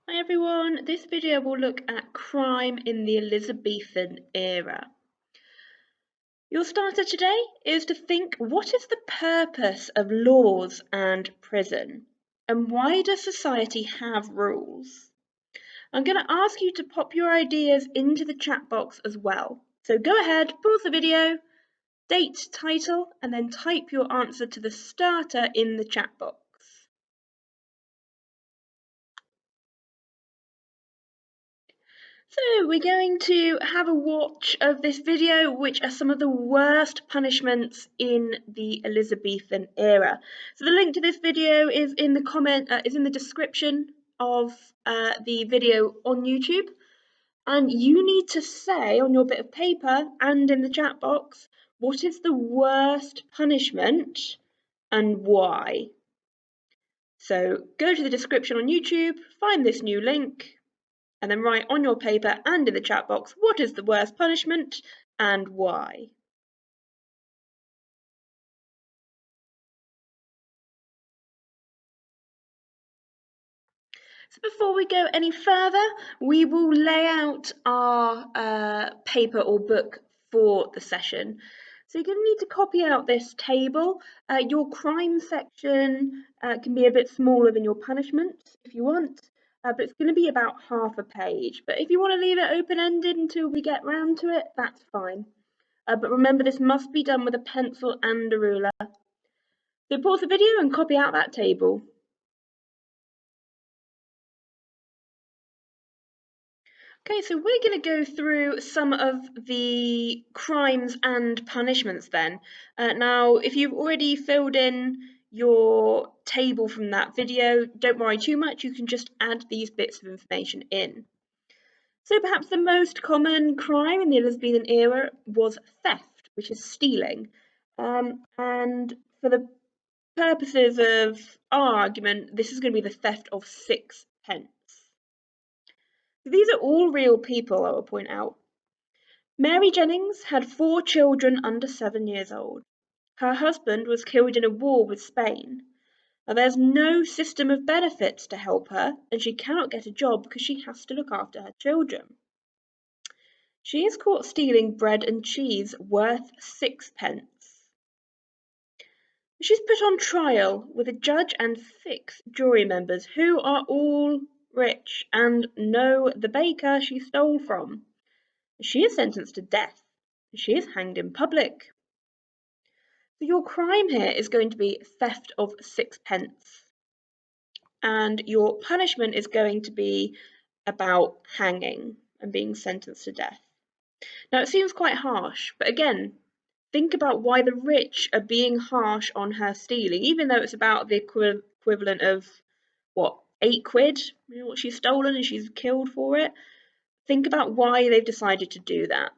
Hi everyone, this video will look at crime in the Elizabethan era. Your starter today is to think, what is the purpose of laws and prison? And why does society have rules? I'm going to ask you to pop your ideas into the chat box as well. So go ahead, pause the video, date, title, and then type your answer to the starter in the chat box. So we're going to have a watch of this video, which are some of the worst punishments in the Elizabethan era. So the link to this video is in the description of the video on YouTube, and you need to say on your bit of paper and in the chat box what is the worst punishment and why. So go to the description on YouTube, find this new link, and then write on your paper and in the chat box what is the worst punishment and why. So before we go any further, we will lay out our paper or book for the session. So you're going to need to copy out this table. Your crime section can be a bit smaller than your punishment if you want, but it's going to be about half a page. But if you want to leave it open-ended until we get round to it, that's fine. But remember, this must be done with a pencil and a ruler. So pause the video and copy out that table. Okay, so we're going to go through some of the crimes and punishments then. Now, if you've already filled in your table from that video, don't worry too much, you can just add these bits of information in. So perhaps the most common crime in the Elizabethan era was theft, which is stealing. And for the purposes of our argument, this is going to be the theft of 6p. These are all real people, I will point out. Mary Jennings had 4 children under 7 years old. Her husband was killed in a war with Spain. Now, there's no system of benefits to help her, and she cannot get a job because she has to look after her children. She is caught stealing bread and cheese worth 6p. She's put on trial with a judge and 6 jury members who are all rich and know the baker she stole from. She is sentenced to death. She is hanged in public. So your crime here is going to be theft of 6p. And your punishment is going to be about hanging and being sentenced to death. Now it seems quite harsh, but again, think about why the rich are being harsh on her stealing, even though it's about the equivalent of, what, 8 quid? You know, what she's stolen and she's killed for it. Think about why they've decided to do that.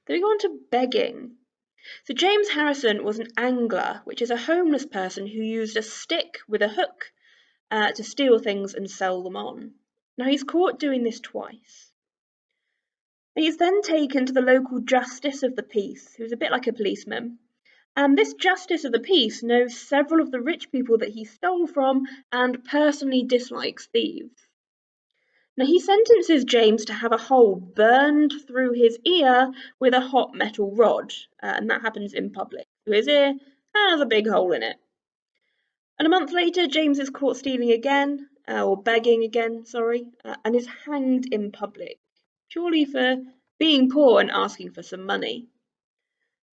Then we go on to begging. So James Harrison was an angler, which is a homeless person who used a stick with a hook to steal things and sell them on. Now he's caught doing this twice. He's then taken to the local justice of the peace, who's a bit like a policeman. And this justice of the peace knows several of the rich people that he stole from and personally dislikes thieves. Now he sentences James to have a hole burned through his ear with a hot metal rod, and that happens in public. So his ear has a big hole in it. And a month later, James is caught stealing again, or begging again, sorry, and is hanged in public, purely for being poor and asking for some money.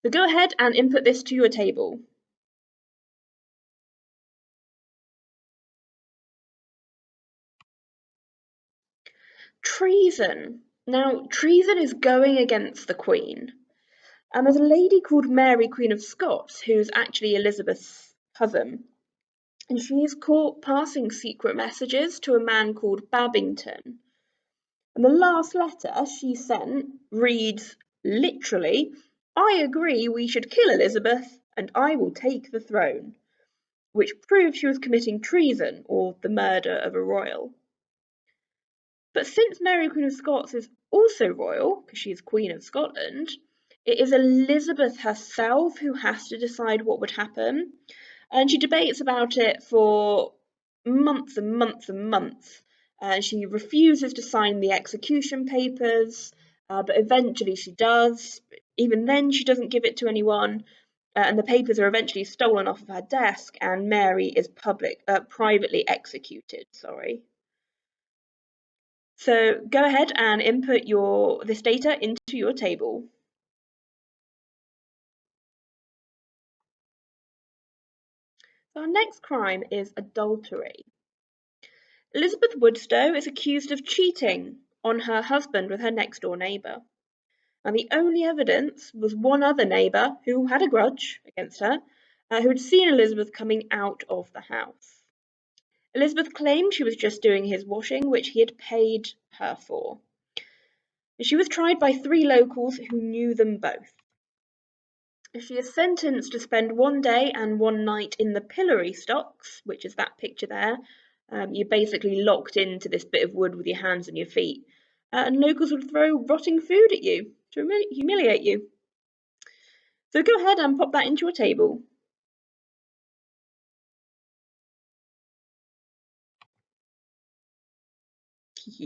So go ahead and input this to your table. Treason. Now, treason is going against the Queen. And there's a lady called Mary, Queen of Scots, who's actually Elizabeth's cousin. And she is caught passing secret messages to a man called Babington. And the last letter she sent reads, literally, "I agree we should kill Elizabeth and I will take the throne," which proved she was committing treason, or the murder of a royal. But since Mary Queen of Scots is also royal, because she is Queen of Scotland, it is Elizabeth herself who has to decide what would happen. And she debates about it for months and months and months. She refuses to sign the execution papers, but eventually she does. Even then, she doesn't give it to anyone, and the papers are eventually stolen off of her desk, and Mary is privately executed. Sorry. So go ahead and input this data into your table. So our next crime is adultery. Elizabeth Woodstow is accused of cheating on her husband with her next door neighbour. And the only evidence was one other neighbour who had a grudge against her, who had seen Elizabeth coming out of the house. Elizabeth claimed she was just doing his washing, which he had paid her for. She was tried by 3 locals who knew them both. She is sentenced to spend 1 day and 1 night in the pillory stocks, which is that picture there. You're basically locked into this bit of wood with your hands and your feet, and locals would throw rotting food at you to humiliate you. So go ahead and pop that into your table. So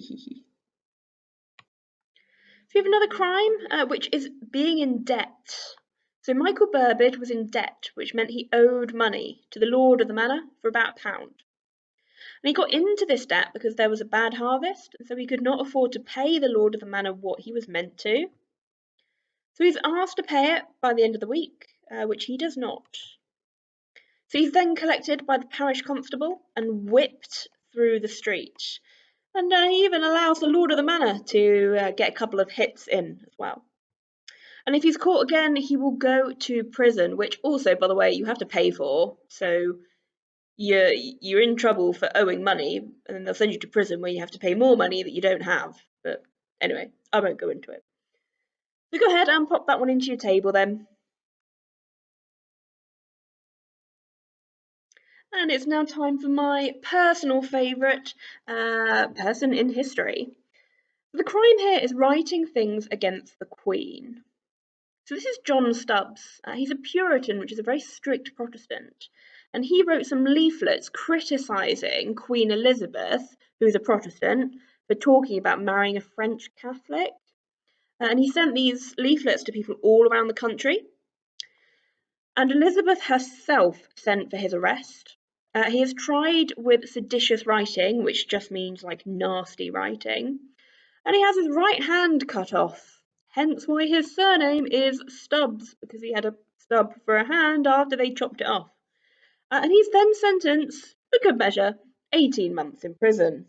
we have another crime, which is being in debt. So Michael Burbage was in debt, which meant he owed money to the lord of the manor for about £1. And he got into this debt because there was a bad harvest, and so he could not afford to pay the lord of the manor what he was meant to. So he's asked to pay it by the end of the week, which he does not. So he's then collected by the parish constable and whipped through the street. And he even allows the lord of the manor to get a couple of hits in as well. And if he's caught again, he will go to prison, which also, by the way, you have to pay for. So you're in trouble for owing money, and then they'll send you to prison where you have to pay more money that you don't have. But anyway, I won't go into it. So go ahead and pop that one into your table then. And it's now time for my personal favourite person in history. The crime here is writing things against the Queen. So this is John Stubbs. He's a Puritan, which is a very strict Protestant. And he wrote some leaflets criticising Queen Elizabeth, who's a Protestant, for talking about marrying a French Catholic. And he sent these leaflets to people all around the country. And Elizabeth herself sent for his arrest. He is tried with seditious writing, which just means like nasty writing. And he has his right hand cut off, hence why his surname is Stubbs, because he had a stub for a hand after they chopped it off. And he's then sentenced, for good measure, 18 months in prison.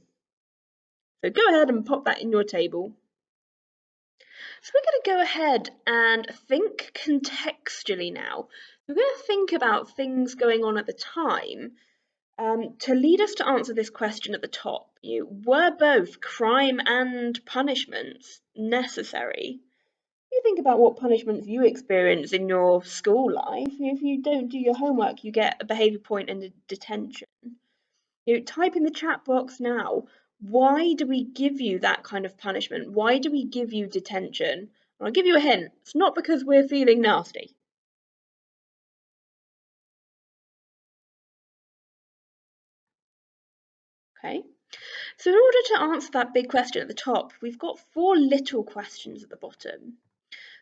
So go ahead and pop that in your table. So we're going to go ahead and think contextually now. We're going to think about things going on at the time. To lead us to answer this question at the top, were both crime and punishments necessary? You think about what punishments you experience in your school life. If you don't do your homework, you get a behaviour point and a detention. Type in the chat box now, why do we give you that kind of punishment? Why do we give you detention? I'll give you a hint. It's not because we're feeling nasty. Okay. So in order to answer that big question at the top, we've got 4 little questions at the bottom.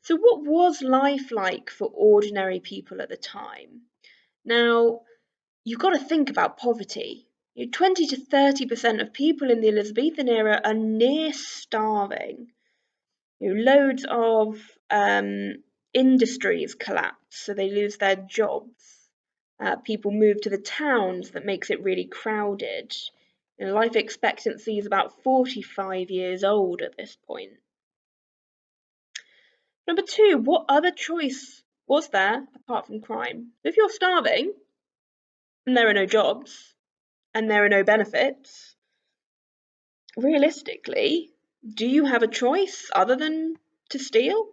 So what was life like for ordinary people at the time? Now, you've got to think about poverty. 20 to 30% of people in the Elizabethan era are near starving. Loads of industries collapse, so they lose their jobs. People move to the towns, that makes it really crowded. Life expectancy is about 45 years old at this point. Number 2, what other choice was there apart from crime? If you're starving and there are no jobs and there are no benefits, realistically, do you have a choice other than to steal?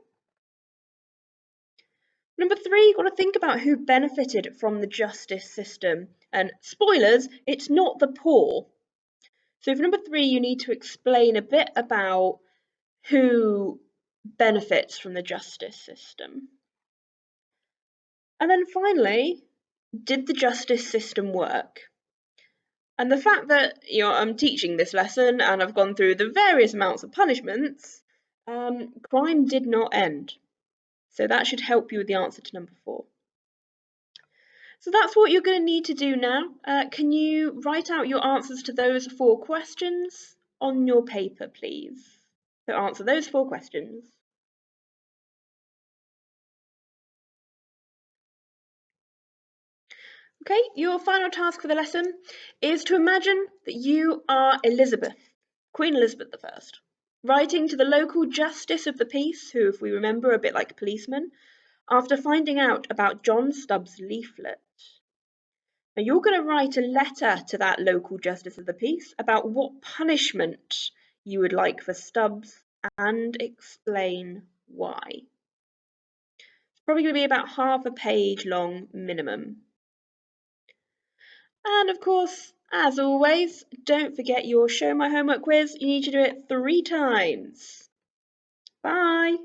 Number 3, you've got to think about who benefited from the justice system. And spoilers, it's not the poor. So for number 3, you need to explain a bit about who benefits from the justice system. And then finally, did the justice system work? And the fact that I'm teaching this lesson and I've gone through the various amounts of punishments, crime did not end. So that should help you with the answer to number 4. So that's what you're going to need to do now. Can you write out your answers to those 4 questions on your paper, please? So answer those 4 questions. Okay, your final task for the lesson is to imagine that you are Elizabeth, Queen Elizabeth I, writing to the local justice of the peace, who, if we remember, are a bit like a policeman, after finding out about John Stubbs' leaflet. Now, you're going to write a letter to that local justice of the peace about what punishment you would like for Stubbs and explain why. It's probably going to be about half a page long minimum. And of course, as always, don't forget your Show My Homework quiz. You need to do it 3 times. Bye!